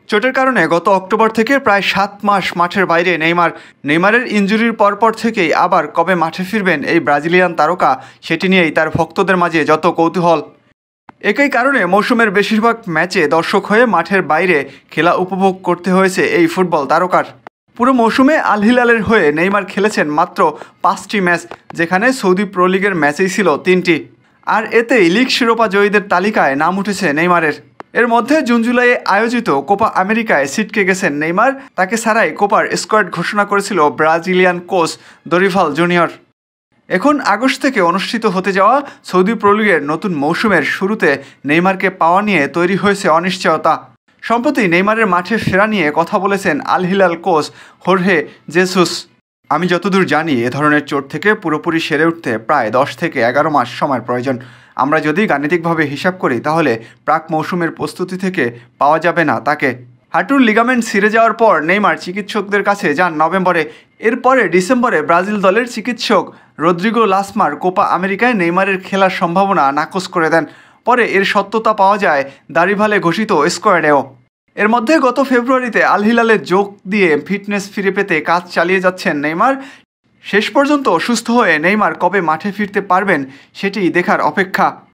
চোটের কারণে গত অক্টোবর থেকে প্রায় ৭ মাস মাঠের বাইরে নেইমারের ইনজুরির পরপর থেকেই আবার কবে মাঠে ফিরবেন এই ব্রাজিলিয়ান তারকা সেটি নিয়েই তার ভক্তদের মাঝে যত কৌতূহল। একই কারণে মৌসুমের বেশিরভাগ ম্যাচে দর্শক হয়ে মাঠের বাইরে খেলা উপভোগ করতে হয়েছে এই ফুটবল তারকার। পুরো মৌসুমে আল হিলালের হয়ে নেইমার খেলেছেন মাত্র ৫টি ম্যাচ, যেখানে সৌদি প্রো লিগের ম্যাচেই ছিল ৩টি। আর এতেই লিগ শিরোপা জয়ীদের তালিকায় নাম উঠেছে নেইমারের। এর মধ্যে জুন জুলাইয়ে আয়োজিত কোপা আমেরিকায় ছিটকে গেছেন নেইমার। তাকে ছাড়াই কোপার স্কোয়াড ঘোষণা করেছিল ব্রাজিলিয়ান কোচ দরিভাল জুনিয়র। এখন আগস্ট থেকে অনুষ্ঠিত হতে যাওয়া সৌদি প্রো লিগের নতুন মৌসুমের শুরুতে নেইমারকে পাওয়া নিয়ে তৈরি হয়েছে অনিশ্চয়তা। সম্প্রতি নেইমারের মাঠে ফেরা নিয়ে কথা বলেছেন আল হিলাল কোচ হোর্হে জেসুস। আমি যতদূর জানি, এ ধরনের চোট থেকে পুরোপুরি সেরে উঠতে প্রায় ১০ থেকে ১১ মাস সময় প্রয়োজন। আমরা যদি গাণিতিকভাবে হিসাব করি তাহলে প্রাক মৌসুমের প্রস্তুতি থেকে পাওয়া যাবে না তাকে। হাঁটুর লিগামেন্ট ছিঁড়ে যাওয়ার পর নেইমার চিকিৎসকদের কাছে যান নভেম্বরে। এরপরে ডিসেম্বরে ব্রাজিল দলের চিকিৎসক রদ্রিগো লাসমার কোপা আমেরিকায় নেইমারের খেলার সম্ভাবনা নাকচ করে দেন। পরে এর সত্যতা পাওয়া যায় দারিভালে ঘোষিত স্কোয়াডেও। এর মধ্যে গত ফেব্রুয়ারিতে আল হিলালে যোগ দিয়ে ফিটনেস ফিরে পেতে কাজ চালিয়ে যাচ্ছেন নেইমার। শেষ পর্যন্ত সুস্থ হয়ে নেইমার কবে মাঠে ফিরতে পারবেন সেটি দেখার অপেক্ষা।